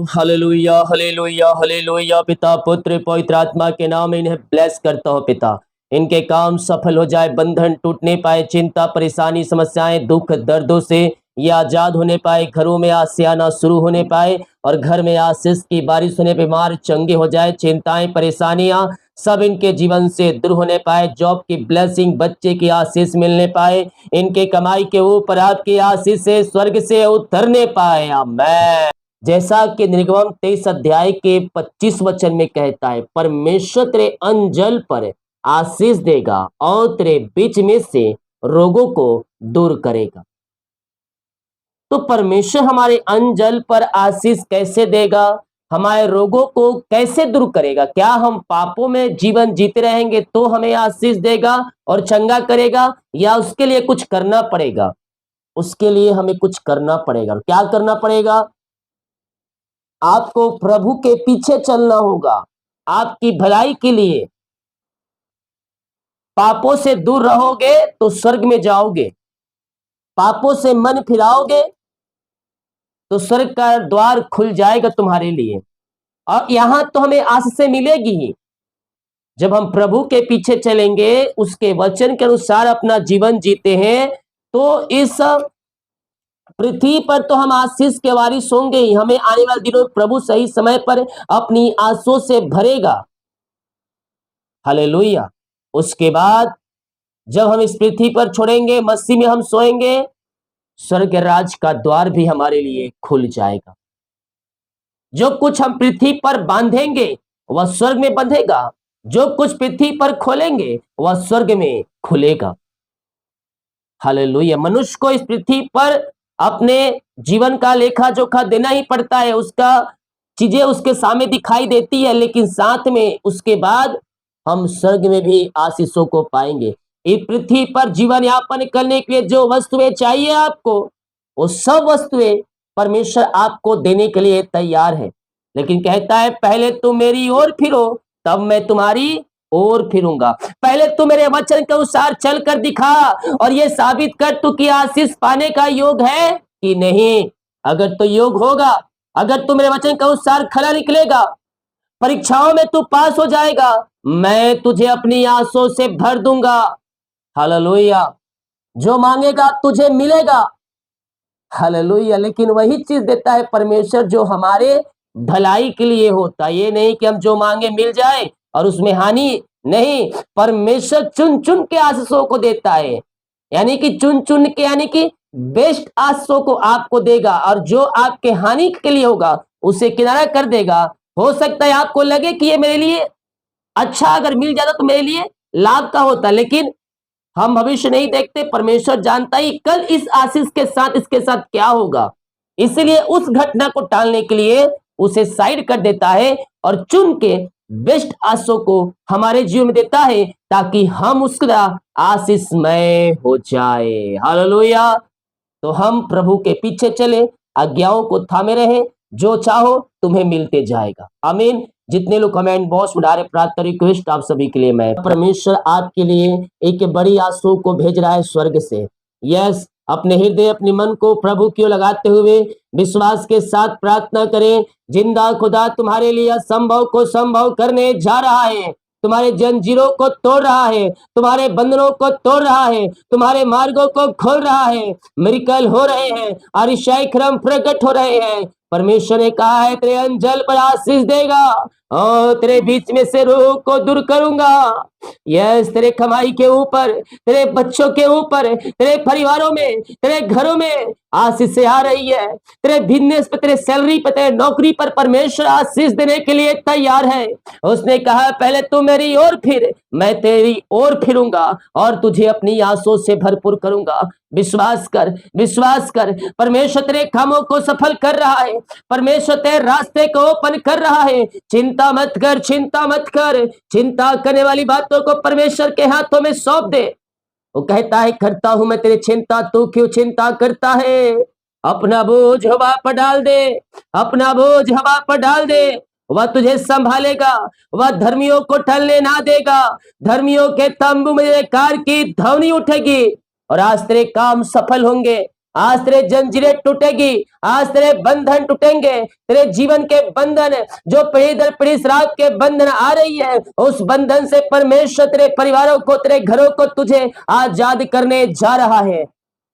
Hallelujah hallelujah hallelujah. पिता पुत्र पवित्र आत्मा के नाम इन्हें ब्लेस करता हो पिता। इनके काम सफल हो जाए, बंधन टूटने पाए, चिंता परेशानी समस्याएं दुख दर्दों से ये आजाद होने पाए, घरों में आज से आना शुरू होने पाए और घर में आशीष की बारिश होने, बीमार चंगे हो जाए, चिंताएं परेशानियां सब इनके जीवन से दूर होने पाए, जॉब की ब्लेसिंग, बच्चे की आशीष मिलने पाए, इनके कमाई के ऊपर आपकी आशीष से स्वर्ग से उतरने पाए। आमेन। जैसा कि निर्गमन 23 अध्याय के 25 वचन में कहता है, परमेश्वर तेरे अंजल पर आशीष देगा और तेरे बीच में से रोगों को दूर करेगा। तो परमेश्वर हमारे अंजल पर आशीष कैसे देगा, हमारे रोगों को कैसे दूर करेगा? क्या हम पापों में जीवन जीते रहेंगे तो हमें आशीष देगा और चंगा करेगा, या उसके लिए कुछ करना पड़ेगा? उसके लिए हमें कुछ करना पड़ेगा। क्या करना पड़ेगा? आपको प्रभु के पीछे चलना होगा, आपकी भलाई के लिए। पापों से दूर रहोगे तो स्वर्ग में जाओगे, पापों से मन फिराओगे तो स्वर्ग का द्वार खुल जाएगा तुम्हारे लिए। और यहां तो हमें आशीष मिलेगी ही। जब हम प्रभु के पीछे चलेंगे, उसके वचन के अनुसार अपना जीवन जीते हैं, तो इस पृथ्वी पर तो हम आशीष के वारिस होंगे ही। हमें आने वाले दिनों में प्रभु सही समय पर अपनी आंसुओं से भरेगा। हालेलुया। उसके बाद जब हम इस पृथ्वी पर छोड़ेंगे, मसीह में हम सोएंगे, स्वर्ग राज का द्वार भी हमारे लिए खुल जाएगा। जो कुछ हम पृथ्वी पर बांधेंगे वह स्वर्ग में बंधेगा, जो कुछ पृथ्वी पर खोलेंगे वह स्वर्ग में खुलेगा। हालेलुया। मनुष्य को इस पृथ्वी पर अपने जीवन का लेखा जोखा देना ही पड़ता है। उसका चीजें उसके सामने दिखाई देती है, लेकिन साथ में उसके बाद हम स्वर्ग में भी आशीषों को पाएंगे। इस पृथ्वी पर जीवन यापन करने के लिए जो वस्तुएं चाहिए आपको, वो सब वस्तुएं परमेश्वर आपको देने के लिए तैयार है। लेकिन कहता है, पहले तुम मेरी ओर फिरो तब मैं तुम्हारी ओर फिरूंगा। पहले तू मेरे वचन के अनुसार चल कर दिखा और ये साबित कर तू कि आशीष पाने का योग है कि नहीं। अगर तो योग होगा, अगर तू मेरे वचन के अनुसार खरा निकलेगा, परीक्षाओं में तू पास हो जाएगा, मैं तुझे अपनी आंसुओं से भर दूंगा। हालेलुया। जो मांगेगा तुझे मिलेगा। हालेलुया। लेकिन वही चीज देता है परमेश्वर जो हमारे भलाई के लिए होता है। ये नहीं कि हम जो मांगे मिल जाए और उसमें हानि नहीं। परमेश्वर चुन चुन के आशीषों को देता है, यानी कि चुन चुन के, यानी कि बेस्ट आशीषों को आपको देगा, और जो आपके हानि के लिए होगा उसे किनारा कर देगा। हो सकता है आपको लगे कि ये मेरे लिए अच्छा अगर मिल जाता तो मेरे लिए लाभ का होता, लेकिन हम भविष्य नहीं देखते। परमेश्वर जानता ही कल इस आशीष के साथ इसके साथ क्या होगा, इसलिए उस घटना को टालने के लिए उसे साइड कर देता है और चुन के बेस्ट आशीषों को हमारे जीवन में देता है, ताकि हम उसका आशीषमय हो जाए। हालेलुया। तो हम प्रभु के पीछे चले, आज्ञाओं को थामे रहे, जो चाहो तुम्हें मिलते जाएगा। आमीन। जितने लोग कमेंट बॉक्स में डाले, प्रार्थना रिक्वेस्ट आप सभी के लिए, मैं परमेश्वर आपके लिए एक बड़ी आंसू को भेज रहा है स्वर्ग से। यस, अपने हृदय अपने मन को प्रभु की ओर लगाते हुए विश्वास के साथ प्रार्थना करें। जिंदा खुदा तुम्हारे लिए असंभव को संभव करने जा रहा है, तुम्हारे जंजीरों को तोड़ रहा है, तुम्हारे बंधनों को तोड़ रहा है, तुम्हारे मार्गों को खोल रहा है। मिरेकल हो रहे हैं, आश्चर्य क्रम प्रकट हो रहे हैं। परमेश्वर ने कहा है, तेरे अंजल पर आशीष देगा और तेरे बीच में से रोग को दूर करूंगा। यस, तेरे कमाई के ऊपर, तेरे बच्चों के ऊपर, तेरे परिवारों में, तेरे घरों में आशीष से आ रही है। तेरे बिजनेस पे, तेरे सैलरी पे, तेरे नौकरी पर परमेश्वर आशीष देने के लिए तैयार है। उसने कहा, पहले तू मेरी ओर फिर, मैं तेरी ओर फिरूंगा और तुझे अपनी आंसुओं से भरपूर करूंगा। विश्वास कर, विश्वास कर। परमेश्वर तेरे कामों को सफल कर रहा है, परमेश्वर तेरे रास्ते को ओपन कर रहा है। चिंता मत कर, चिंता मत कर। चिंता करने वाली बातों को परमेश्वर के हाथों में सौंप दे। वो कहता है, करता हूं मैं तेरी चिंता, तू क्यों चिंता करता है? अपना बोझ हवा पर डाल दे, अपना बोझ हवा पर डाल दे। वह तुझे संभालेगा, वह धर्मियों को टलने ना देगा। धर्मियों के तंबू में कार की ध्वनि उठेगी और आज तेरे काम सफल होंगे। आज तेरे जंजीरें टूटेगी, आज तेरे बंधन टूटेंगे, तेरे जीवन के बंधन जो पीढ़ी दर पीढ़ी श्राप के बंधन आ रही है, उस बंधन से परमेश्वर तेरे परिवारों को, तेरे घरों को तुझे आजाद करने जा रहा है।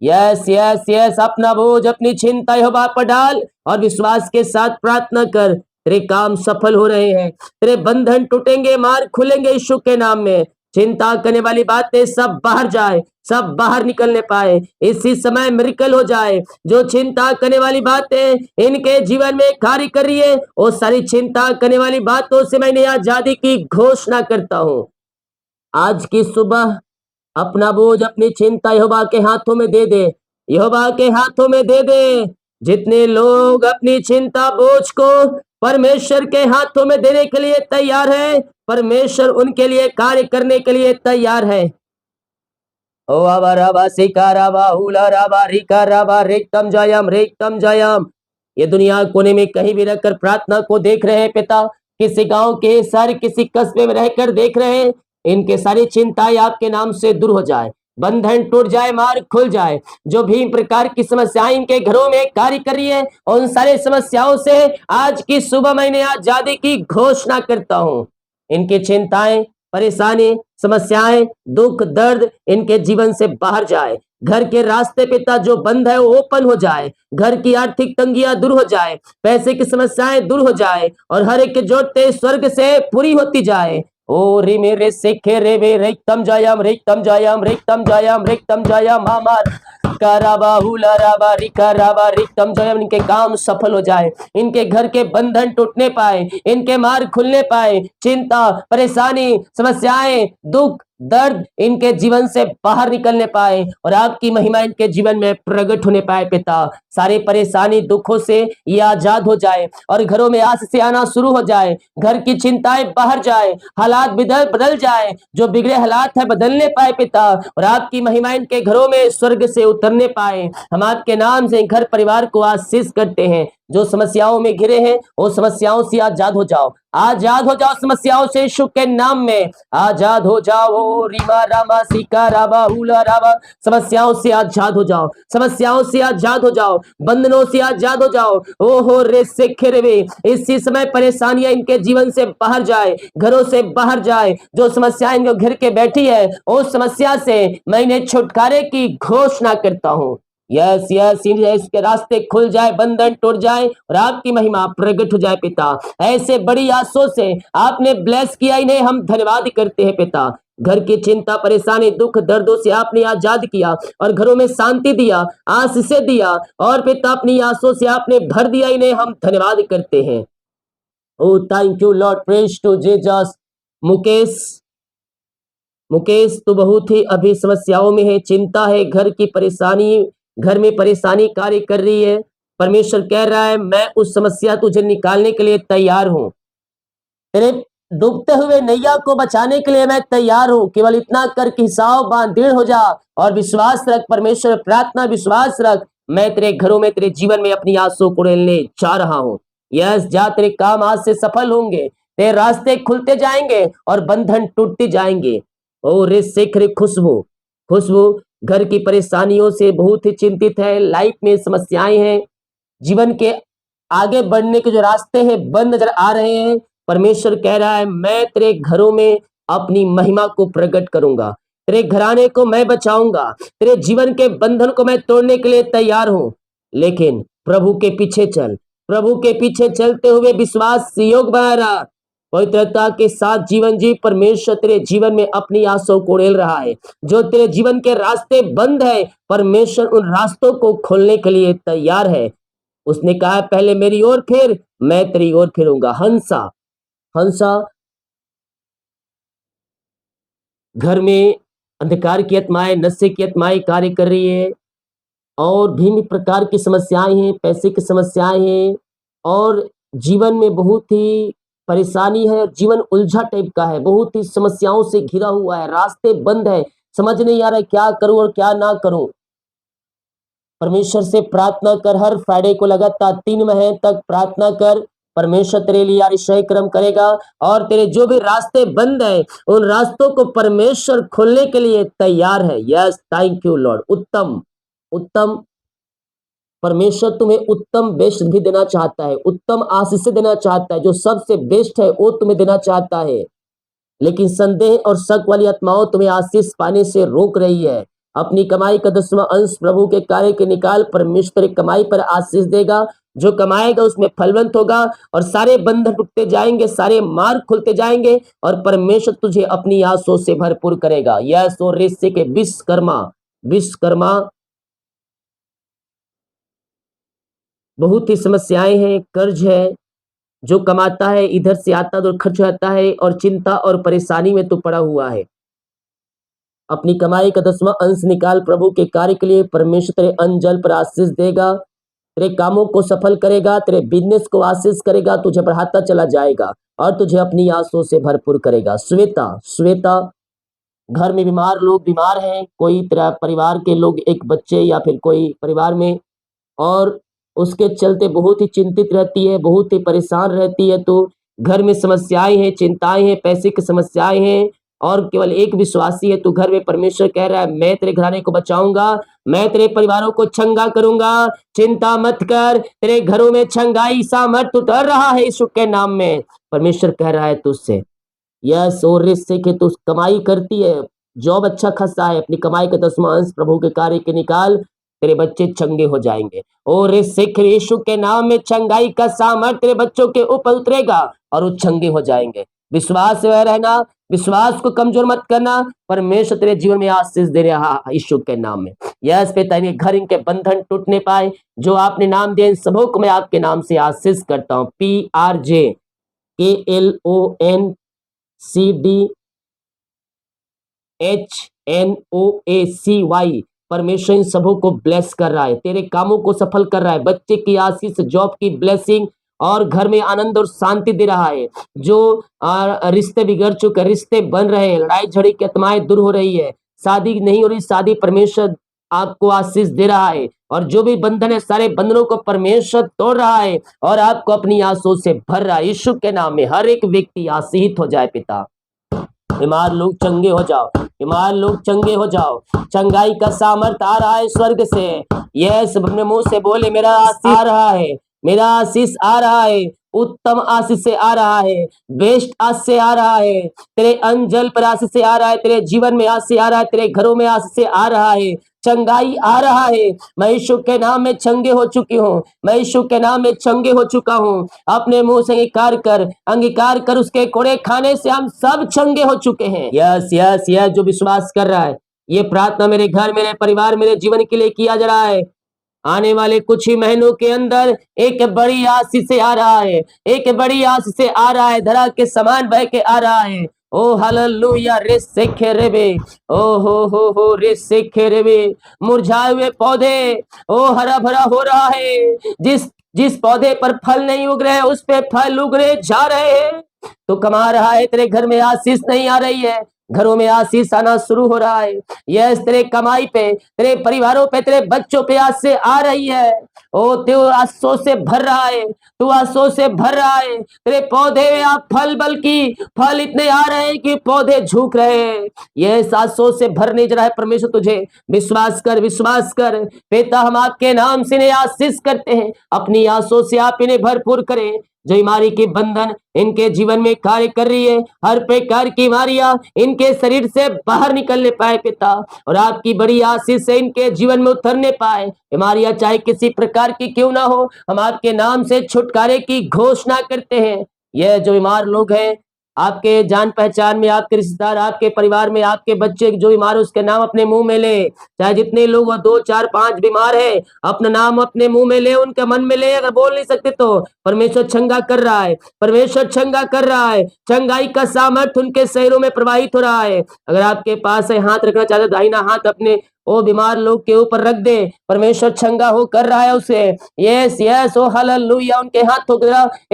यस यस यस, अपना बोझ, अपनी चिंता यहोवा पर डाल और विश्वास के साथ प्रार्थना कर। तेरे काम सफल हो रहे हैं, तेरे बंधन टूटेंगे, मार्ग खुलेंगे यीशु के नाम में। चिंता करने वाली बातें सब बाहर जाए, सब बाहर निकलने पाए, इसी समय मिरेकल हो जाए। जो चिंता करने वाली बातें इनके जीवन में कार्य कर रही है, वो सारी चिंता करने वाली बातों से मैंने आजादी की घोषणा करता हूँ। आज की सुबह अपना बोझ, अपनी चिंता यहोवा के हाथों में दे दे, यहोवा के हाथों में दे दे। जितने लोग अपनी चिंता बोझ को परमेश्वर के हाथों में देने के लिए तैयार है, परमेश्वर उनके लिए कार्य करने के लिए तैयार है। ओ आबा राबा सिका राबा हुला राबा रिका राबा रेक्तम जयम रेक्तम जयम। ये दुनिया कोने में कहीं भी रहकर प्रार्थना को देख रहे हैं पिता, किसी गांव के शहर, किसी कस्बे में रहकर देख रहे हैं, इनके सारी चिंताएं आपके नाम से दूर हो जाए, बंधन टूट जाए, मार्ग खुल जाए। जो भी प्रकार की समस्याएं इनके घरों में कार्य कर रही है, उन सारी समस्याओं से आज की सुबह मैंने आजादी की घोषणा करता हूँ। इनकी चिंताएं, परेशानी, समस्याएं, दुख, दर्द इनके जीवन से बाहर जाए। घर के रास्ते पिता जो बंद है वो ओपन हो जाए, घर की आर्थिक तंगियां दूर हो जाए, पैसे की समस्याएं दूर हो जाए और हर एक की जरूरतें स्वर्ग से पूरी होती जाए। ओ रे मेरे सेखे रे वे रेक्तम जयम रेक्तम जयम रेक्तम जयम रेक्तम जयम मामार कराबा हुला राबा रिका राबा रिक्तम जयम। इनके काम सफल हो जाए, इनके घर के बंधन टूटने पाए, इनके मार्ग खुलने पाए, चिंता, परेशानी, समस्याएं, दुख, दर्द इनके जीवन से बाहर निकलने पाए और आपकी महिमा इनके जीवन में प्रकट होने पाए पिता। सारी परेशानी, दुखों से ये आजाद हो जाए और घरों में आस से आना शुरू हो जाए, घर की चिंताएं बाहर जाए, हालात बदल जाए, जो बिगड़े हालात है बदलने पाए पिता और आपकी महिमा इनके घरों में स्वर्ग से उतरने पाए। हम आपके नाम से घर परिवार को आशीष करते हैं। जो समस्याओं में घिरे हैं वो समस्याओं से आजाद हो जाओ, आजाद हो जाओ समस्याओं से यीशु के नाम में आजाद हो जाओ। रिमा रामा सिका राबा हुला राबा, समस्याओं से आजाद हो जाओ, समस्याओं से आजाद हो जाओ, बंधनों से आजाद हो जाओ। ओहो रे से खेरवे, इसी समय परेशानियां इनके जीवन से बाहर जाए, घरों से बाहर जाए। जो समस्या इनको घिर के बैठी है उस समस्या से मैंने छुटकारे की घोषणा करता हूँ। यस यस, इसके रास्ते खुल जाए, बंधन टूट जाए और आपकी महिमा प्रकट हो जाए पिता। ऐसे बड़ी आशों से आपने ब्लेस किया, इन्हें हम धन्यवाद करते हैं पिता। घर की चिंता, परेशानी, दुख, दर्दों से आपने आजाद किया और घरों में शांति दिया, आशीष दिया और पिता अपनी आशों से आपने भर दिया, इन्हें हम धन्यवाद करते हैं। Oh thank you Lord, praise to Jesus. Mukesh, Mukesh तो बहुत ही अभी समस्याओं में है, चिंता है, घर की परेशानी, घर में परेशानी कार्य कर रही है। परमेश्वर कह रहा है मैं उस समस्या तुझे निकालने के लिए तैयार हूं, तेरे डूबते हुए नैया को बचाने के लिए मैं तैयार हूं। केवल इतना कर कि हिसाब बांध, दृढ़ हो जा और विश्वास रख, परमेश्वर प्रार्थना विश्वास रख। मैं तेरे घरों में, तेरे जीवन में अपनी आंसू को लेने जा रहा हूं। यस, जा, तेरे काम आज से सफल होंगे, तेरे रास्ते खुलते जाएंगे और बंधन टूटते जाएंगे। ओ रे शेख रे खुशबू, खुशबू घर की परेशानियों से बहुत ही चिंतित है, लाइफ में समस्याएं हैं, जीवन के आगे बढ़ने के जो रास्ते हैं बंद नजर आ रहे हैं। परमेश्वर कह रहा है मैं तेरे घरों में अपनी महिमा को प्रकट करूंगा, तेरे घराने को मैं बचाऊंगा, तेरे जीवन के बंधन को मैं तोड़ने के लिए तैयार हूं। लेकिन प्रभु के पीछे चल, प्रभु के पीछे चलते हुए विश्वास योग बना रहा, पवित्रता के साथ जीवन जी। परमेश्वर तेरे जीवन में अपनी आंसू को उड़ेल रहा है। जो तेरे जीवन के रास्ते बंद है, परमेश्वर उन रास्तों को खोलने के लिए तैयार है। उसने कहा पहले मेरी ओर फिर, मैं तेरी ओर फिरूंगा। हंसा, हंसा घर में अंधकार की आत्माएं, नशे की आत्माएं कार्य कर रही है और भिन्न प्रकार की समस्याएं हैं, पैसे की समस्याएं हैं और जीवन में बहुत ही परेशानी है, जीवन उलझा टाइप का है, बहुत ही समस्याओं से घिरा हुआ है, रास्ते बंद है, समझ नहीं आ रहा है क्या करूं और क्या ना करूं। परमेश्वर से प्रार्थना कर, हर फ्राइडे को लगातार 3 महीने तक प्रार्थना कर। परमेश्वर तेरे लिए अतिशय कर्म करेगा और तेरे जो भी रास्ते बंद हैं उन रास्तों को परमेश्वर खोलने के लिए तैयार है। Yes, thank you Lord. उत्तम, उत्तम परमेश्वर तुम्हें उत्तम बेस्ट भी देना चाहता है, उत्तम आशीष देना चाहता है, जो सबसे बेस्ट है वो तुम्हें देना चाहता है। लेकिन संदेह और शक वाली आत्माओं तुम्हें आशीष पाने से रोक रही है। अपनी कमाई का 10वां अंश प्रभु के कार्य के निकाल, परमेश्वर तेरी कमाई पर आशीष देगा। जो कमाएगा उसमें फलवंत होगा और सारे बंधन टूटते जाएंगे, सारे मार्ग खुलते जाएंगे और परमेश्वर तुझे अपनी आशों से भरपूर करेगा। यह सो ऋषि के विश्वकर्मा, विश्वकर्मा बहुत ही समस्याएं हैं, कर्ज है, जो कमाता है इधर से आता है उधर खर्च हो जाता है और चिंता और परेशानी में तू पड़ा हुआ है। अपनी कमाई का 10वां अंश निकाल, प्रभु के कार्य के लिए परमेश्वर तेरे अन्न जल पर आशीष देगा, तेरे कामों को सफल करेगा, तेरे बिजनेस को आशीष करेगा, तुझे बढ़ाता चला जाएगा और तुझे अपनी आशों से भरपूर करेगा। श्वेता, श्वेता घर में बीमार लोग बीमार हैं, कोई तेरा परिवार के लोग, एक बच्चे या फिर कोई परिवार में, और उसके चलते बहुत ही चिंतित रहती है, बहुत ही परेशान रहती है। तो घर में समस्याएं हैं, चिंताएं हैं, पैसे की समस्याएं हैं और केवल एक विश्वासी है। तो घर में परमेश्वर कह रहा है मैं तेरे घराने को बचाऊंगा, मैं तेरे परिवारों को चंगा करूंगा, चिंता मत कर, तेरे घरों में चंगाई सामर्थ उतर रहा है यीशु के नाम में। परमेश्वर कह रहा है तुझसे, यह सूर्य से कि तू कमाई करती है, जॉब अच्छा खासा है, अपनी कमाई का 10वां अंश प्रभु के कार्य के निकाल, तेरे बच्चे चंगे हो जाएंगे। और इस सिख यीशु के नाम में चंगाई का सामर्थ तेरे बच्चों के ऊपर उतरेगा और वो चंगे हो जाएंगे। विश्वास में रहना, विश्वास को कमजोर मत करना, परमेश्वर तेरे जीवन में आशीष दे रहा है यीशु के नाम में। यस पिता, इनके घर, इनके बंधन टूटने पाए, जो आपने नाम दिया इन सबों को मैं आपके नाम से आशीष करता हूँ। PRJKLONCDHNOACY, परमेश्वर इन सबों को ब्लेस कर रहा है, तेरे कामों को सफल कर रहा है, बच्चे की आशीष, जॉब की ब्लेसिंग और घर में आनंद और शांति दे रहा है। जो रिश्ते बिगड़ चुके, रिश्ते बन रहे हैं, लड़ाई झगड़े की आत्माएं दूर हो रही है, शादी नहीं हो रही, शादी परमेश्वर आपको आशीष दे रहा है और जो भी बंधन है सारे बंधनों को परमेश्वर तोड़ रहा है और आपको अपनी आंसू से भर रहा है। यीशु के नाम में हर एक व्यक्ति आशीषित हो जाए पिता। बीमार लोग चंगे हो जाओ, बीमार लोग चंगे हो जाओ, चंगाई का सामर्थ आ रहा है स्वर्ग से। यस, अपने मुंह से बोले मेरा आशीष आ रहा है, मेरा आशीष आ रहा है, उत्तम आशीष से आ रहा है, बेस्ट आशीष से आ रहा है, तेरे अंजल पर आशीष से आ रहा है, तेरे जीवन में आशीष से आ रहा है, तेरे घरों में आशीष से आ रहा है, चंगाई आ रहा है। मैं यीशु के नाम में चंगे हो चुकी हूँ, मैं यीशु के नाम में चंगे हो चुका हूँ। अपने मुंह से अंगीकार कर उसके कोड़े खाने से हम सब चंगे हो चुके हैं। यस यस यस, जो विश्वास कर रहा है, ये प्रार्थना मेरे घर, मेरे परिवार, मेरे जीवन के लिए किया जा रहा है। आने वाले कुछ ही महीनों के अंदर एक बड़ी आशीष से आ रहा है, एक बड़ी आशीष से आ रहा है, धरा के समान बह के आ रहा है। ओ हालेलुया, रे सेखे रेबे, ओ हो रे सेखे रेबे, मुरझाए हुए पौधे ओ हरा भरा हो रहा है। जिस जिस पौधे पर फल नहीं उग रहे उस पे फल उग रहे जा रहे हैं। तो कमा रहा है, तेरे घर में आशीष नहीं आ रही है, घरों में आशीष आना शुरू हो रहा है। यस, तेरे कमाई पे, तेरे परिवारों पे, तेरे बच्चों पे आशीष आ रही है। ओ तू आशीषों से भर रहा है, तू आशीषों से भर रहा है। तेरे पौधे में आप फल, बल्कि फल इतने आ रहे हैं कि पौधे झुक रहे हैं। यह आशीषों से भरने जा रहा है परमेश्वर तुझे। विश्वास कर, विश्वास कर। पिता, हम आपके नाम से इन्हें आशीष करते हैं, अपनी आशीषों से आप इन्हें भरपूर करें। जो बीमारी के बंधन इनके जीवन में कार्य कर रही है, हर प्रकार की बीमारियां इनके शरीर से बाहर निकलने पाए पिता, और आपकी बड़ी आशीष से इनके जीवन में उतरने पाए। बीमारियां चाहे किसी प्रकार की क्यों ना हो, हम आपके नाम से छुटकारे की घोषणा करते हैं। यह जो बीमार लोग हैं, आपके जान पहचान में, आपके रिश्तेदार, आपके परिवार में, आपके बच्चे जो बीमार है उसके नाम अपने मुंह में ले। चाहे जितने लोग 2 4 5 बीमार है, अपना नाम अपने मुंह में ले, उनके मन में ले। अगर बोल नहीं सकते तो परमेश्वर चंगा कर रहा है, परमेश्वर चंगा कर रहा है। चंगाई का सामर्थ उनके शरीरों में प्रवाहित हो रहा है। अगर आपके पास है, हाथ रखना चाहते, दाहिना हाथ अपने ओ बीमार लोग के ऊपर रख दे, परमेश्वर चंगा हो कर रहा है उसे। यस यस, ओ हालेलुया, उनके हाथों की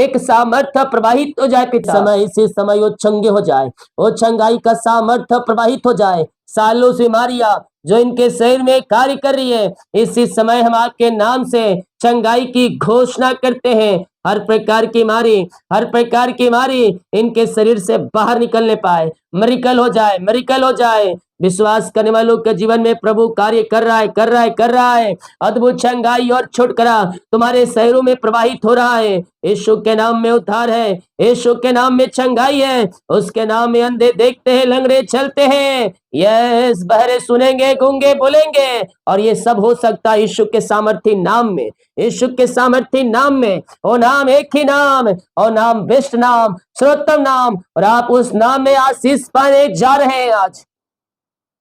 एक सामर्थ्य प्रवाहित हो जाए पिता। समय से समय वो चंगे हो जाए, वो चंगाई का सामर्थ्य प्रवाहित हो जाए। सालों से बीमारियां जो इनके शरीर में कार्य कर रही है, इसी समय हम आपके नाम से चंगाई की घोषणा करते हैं। हर प्रकार की बीमारी, हर प्रकार की बीमारी इनके शरीर से बाहर निकलने पाए, मेडिकल हो जाए, मेडिकल हो जाए। विश्वास करने वालों के जीवन में प्रभु कार्य कर रहा है, कर रहा है, कर रहा है। अद्भुत चंगाई और छुटकारा तुम्हारे शहरों में प्रवाहित हो रहा है। यीशु के नाम में उद्धार है, यीशु के नाम में चंगाई है, उसके नाम में अंधे देखते हैं, लंगड़े चलते हैं, यस बहरे सुनेंगे, गूंगे बोलेंगे, और ये सब हो सकता है यीशु के सामर्थी नाम में, यीशु के सामर्थी नाम में। वो नाम एक ही नाम, और नाम बेस्ट नाम, सर्वोत्तम नाम, और आप उस नाम में आशीष पाने जा रहे हैं। आज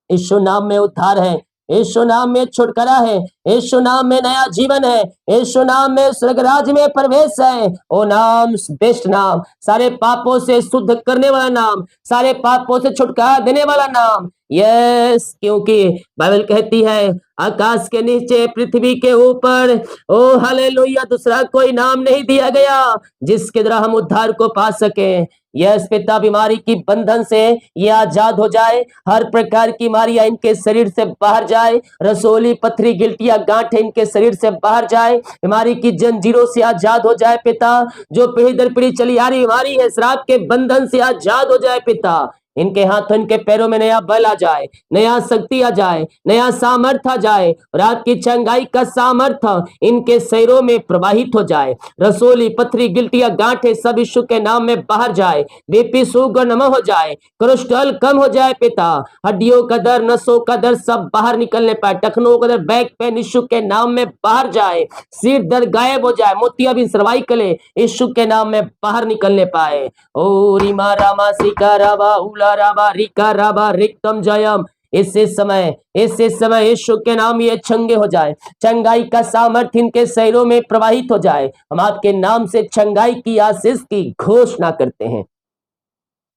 यीशु नाम में उद्धार है, यीशु नाम में छुटकारा है, यीशु नाम में नया जीवन है, यीशु नाम में स्वर्ग राज्य में प्रवेश है। ओ नाम बेस्ट नाम, सारे पापों से शुद्ध करने वाला नाम, सारे पापों से छुटकारा देने वाला नाम। यस, क्योंकि बाइबल कहती है आकाश के नीचे पृथ्वी के ऊपर, ओ हालेलुया, दूसरा कोई नाम नहीं दिया गया जिसके द्वारा हम उद्धार को पा सके। यस पिता, बीमारी की बंधन से ये आजाद हो जाए, हर प्रकार की बीमारियां इनके शरीर से बाहर जाए, रसोली पथरी गिल्टियां गांठें इनके शरीर से बाहर जाए, बीमारी की जंजीरों से आजाद हो जाए पिता। जो पीढ़ी दर पीढ़ी चली आ रही बीमारी है, श्राप के बंधन से आजाद हो जाए पिता। इनके हाथों इनके पैरों में नया बल आ जाए, नया शक्ति आ जाए, नया सामर्थ आ जाए, और आपकी चंगाई का सामर्थ इनके शरीरों में प्रवाहित हो जाए। रसोली पथरी गिल्टियां गांठें सब यीशु के नाम में बाहर जाए, बीपी शुगर नम हो जाए, कोलेस्ट्रॉल कम हो जाए पिता, हड्डियों का दर्द, नसों का दर्द सब बाहर निकलने पाए, टखनों का दर्द, बैक पेन यीशु के नाम में बाहर जाए, सिर दर्द गायब हो जाए, मोतियाबिंद सर्वाइकल यीशु के नाम में बाहर निकलने पाए। ओ रीमा रामा सिका राबा उला राबा रिका राबा रिक्तम जयम। इसी समय यीशु के नाम ये चंगे हो जाए, चंगाई का सामर्थ्य इनके शरीरों में प्रवाहित हो जाए। हम आपके नाम से चंगाई की आशीष की घोषणा करते हैं।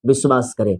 विश्वास करें,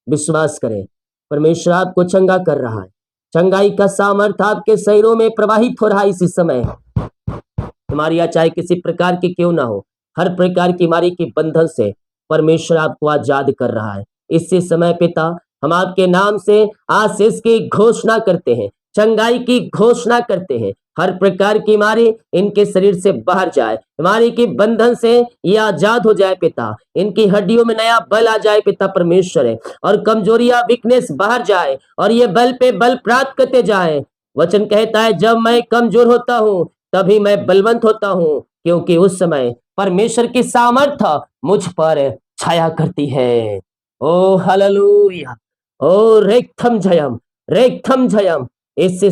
विश्वास करें, परमेश्वर आपको चंगा कर रहा है, चंगाई का सामर्थ्य आपके शरीरों में प्रवाहित हो रहा है। इसी समय बीमारियां चाहे किसी प्रकार की क्यों ना हो, हर प्रकार की बीमारी के बंधन से परमेश्वर आपको आजाद कर रहा है। इसी समय पिता, हम आपके नाम से आशीष की घोषणा करते हैं, चंगाई की घोषणा करते हैं। हर प्रकार की बीमारी इनके शरीर से बाहर जाए, बीमारी के बंधन से ये आजाद हो जाए पिता, इनकी हड्डियों में नया बल आ जाए पिता परमेश्वर है, और कमजोरियां वीकनेस बाहर जाए, और ये बल पे बल प्राप्त करते जाए। वचन कहता है जब मैं कमजोर होता हूँ तभी मैं बलवंत होता हूँ, क्योंकि उस समय परमेश्वर की सामर्थ्य मुझ पर छाया करती है। ओ हालेलुया, ओ रेक्थम जयम, रेक्थम जयम। ऐसे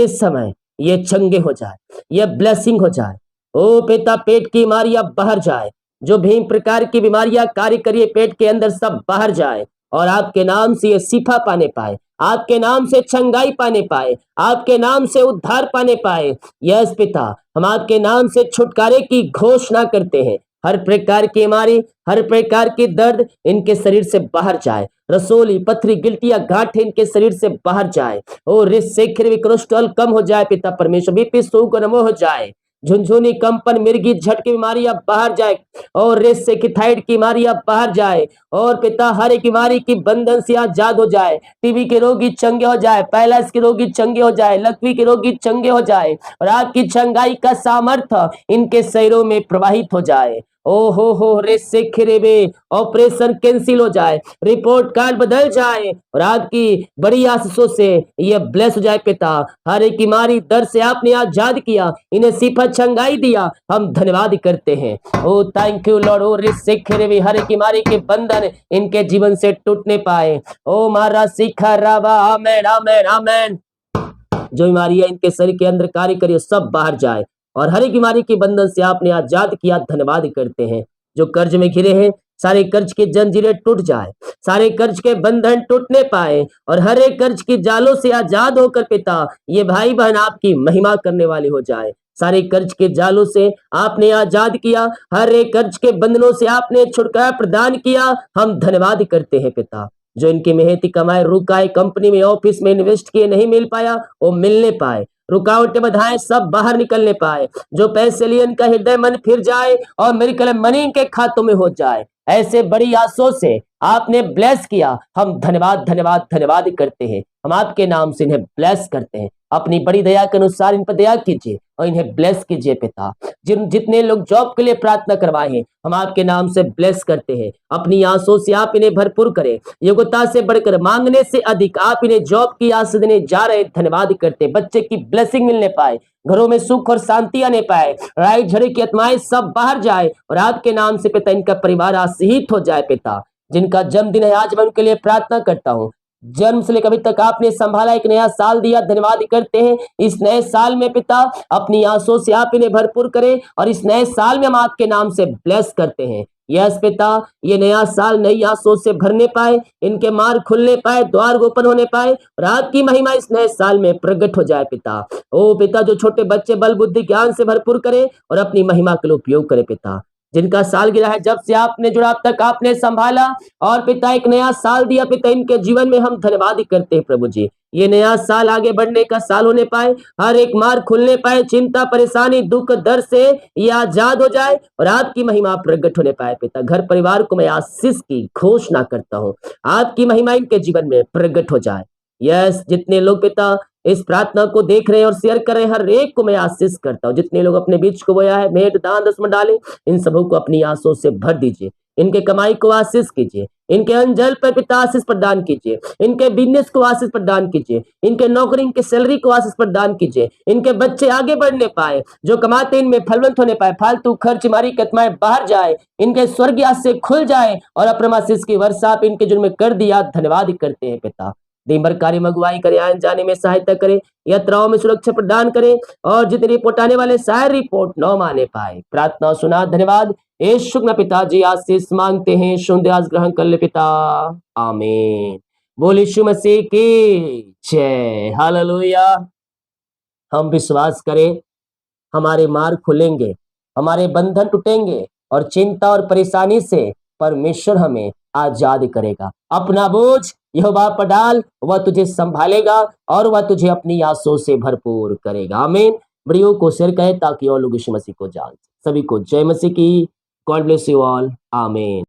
समय ये चंगे हो जाए, ये ब्लेसिंग हो जाए। ओ पिता, पेट की बीमारियां बाहर जाए, जो भी प्रकार की बीमारियां कार्य करिए पेट के अंदर सब बाहर जाए, और आपके नाम से ये शिफा पाने पाए, आपके नाम से चंगाई पाने पाए, आपके नाम से उद्धार पाने पाए। यस पिता, हम आपके नाम से छुटकारे की घोषणा करते हैं। हर प्रकार की बीमारी, हर प्रकार की दर्द इनके शरीर से बाहर जाए, रसोली पथरी गिल्टियां गांठें इनके शरीर से बाहर जाए, और कोलेस्ट्रॉल कम हो जाए पिता परमेश्वर, बीपी शुगर नम हो जाए, झुनझुनी कंपन मिर्गी झटकी बीमारियां बाहर जाए, और थायराइड की बीमारियां बाहर जाए, और पिता हर एक बीमारी की बंधन से आजाद हो जाए। टीबी के रोगी चंगे हो जाए, पैलास के रोगी चंगे हो जाए, लकवी के रोगी चंगे हो जाए, और आपकी चंगाई का सामर्थ्य इनके शरीरों में प्रवाहित हो जाए। ओ हो रे से खिरेबे, ऑपरेशन कैंसिल हो जाए, रिपोर्ट कार्ड बदल जाए, और आपकी बड़ी आशीषों से ये ब्लेस हो जाए पिता। हर एक बीमारी दर्द से आपने आजाद किया, इन्हें सिफत चंगाई दिया, हम धन्यवाद करते हैं। Oh thank you Lord. ओ रे से खिरेबे, हर एक बीमारी के बंधन इनके जीवन से टूटने पाए। ओ मारा सिखा रावा, आमेन आमेन आमेन। जो बीमारियां इनके शरीर के अंदर कार्य करिए सब बाहर जाए, और हर एक बीमारी के बंधन से आपने आजाद किया, धन्यवाद करते हैं। जो कर्ज में घिरे हैं सारे कर्ज की जंजीरें टूट जाए, सारे कर्ज के बंधन टूटने पाए, और हर एक कर्ज की जालों से आजाद होकर पिता ये भाई बहन आपकी महिमा करने वाले हो जाए। सारे कर्ज के जालों से आपने आजाद किया, हर एक कर्ज के बंधनों से आपने छुटकारा प्रदान किया, हम धन्यवाद करते हैं पिता। जो इनकी मेहनती कमाए रुकाए, कंपनी में ऑफिस में इन्वेस्ट किए नहीं मिल पाया वो मिलने पाए, रुकावटें बाधाएं सब बाहर निकलने पाए, जो पैसे लिए इनका हृदय मन फिर जाए, और मेरी कलम मनी इनके खातों में हो जाए। ऐसे बड़ी आशों से आपने ब्लेस किया, हम धन्यवाद धन्यवाद धन्यवाद करते हैं। हम आपके नाम से इन्हें ब्लेस करते हैं, अपनी बड़ी दया के अनुसार इन पर दया कीजिए और इन्हें ब्लेस कीजिए पिता। जितने लोग जॉब के लिए प्रार्थना करवाए हैं, हम आपके नाम से ब्लेस करते हैं। अपनी आंसू से आप इन्हें भरपूर करें, योग्यता से बढ़कर मांगने से अधिक आप इन्हें जॉब की आशीष देने जा रहे, धन्यवाद करते। बच्चे की ब्लेसिंग मिलने पाए, घरों में सुख और शांति आने पाए, लड़ाई झगड़े की आत्माएं सब बाहर जाए और आपके नाम से पिता इनका परिवार आशीषित हो जाए पिता। जिनका जन्मदिन है आज मैं उनके लिए प्रार्थना करता हूँ। जन्म से लेकर अभी तक आपने संभाला, एक नया साल दिया, धन्यवाद करते हैं। इस नए साल में पिता अपनी आंसू से आप इन्हें भरपूर करें और इस नए साल में हम आपके नाम से ब्लेस करते हैं। यस पिता, ये नया साल नई आंसू से भरने पाए, इनके मार्ग खुलने पाए, द्वार ओपन होने पाए और आपकी महिमा इस नए साल में प्रकट हो जाए पिता। ओ पिता, जो छोटे बच्चे बल बुद्धि ज्ञान से भरपूर करे और अपनी महिमा के लिए उपयोग करे पिता। जिनका सालगिरह है, जब से आपने जुड़ा अब तक आपने संभाला और पिता एक नया साल दिया पिता, इनके जीवन में हम धन्यवाद करते हैं प्रभु जी। ये नया साल आगे बढ़ने का साल होने पाए, हर एक मार्ग खुलने पाए, चिंता परेशानी दुख दर्द से ये आजाद हो जाए और आपकी महिमा प्रकट होने पाए पिता। घर परिवार को मैं आशीष की घोषणा करता हूँ, आपकी महिमा इनके जीवन में प्रकट हो जाए। यस, जितने लोग पिता इस प्रार्थना को देख रहे हैं और शेयर कर रहे हैं, हर एक को मैं आशीष करता हूँ। जितने लोग अपने बीच को बोया है, भेंट दान दसमन डाले, इन सबों को अपनी आंसू से भर दीजिए। इनके कमाई को आशीष कीजिए, इनके अंजल पर पिता आशीष प्रदान कीजिए, इनके बिजनेस को आशीष प्रदान कीजिए, इनके नौकरी इनके सैलरी को आशीष प्रदान कीजिए। इनके बच्चे आगे बढ़ने पाए, जो कमाते इनमें फलवंत होने पाए, फालतू खर्च मारी कतमाएं बाहर जाए, इनके स्वर्गीय आशीष से खुल जाए और अपना आशीष की वर्षा आप इनके जुर्म में कर दिया, धन्यवाद करते हैं पिता। दिन भर कार्य में अगुवाई करे, आने जाने में सहायता करे, यात्राओं में सुरक्षा प्रदान करे और जितनी रिपोर्ट आने वाले सारे रिपोर्ट न माने पाए। प्रार्थना सुना, धन्यवाद। यीशु में पिताजी आशीष मांगते हैं, शुद्ध आज ग्रहण कर ले पिता, आमीन। बोल यीशु मसीह की जय, हालेलुया। हम विश्वास करें, हमारे मार्ग खुलेंगे, हमारे बंधन टूटेंगे और चिंता और परेशानी से परमेश्वर हमें आजाद करेगा। अपना बोझ यहोवा पर डाल, वह तुझे संभालेगा और वह तुझे अपनी आंसू से भरपूर करेगा। आमीन। वीडियो को शेयर करें ताकि और लोग यीशु मसीह को जान सकें। सभी को जय मसीह की। God bless you all. आमीन।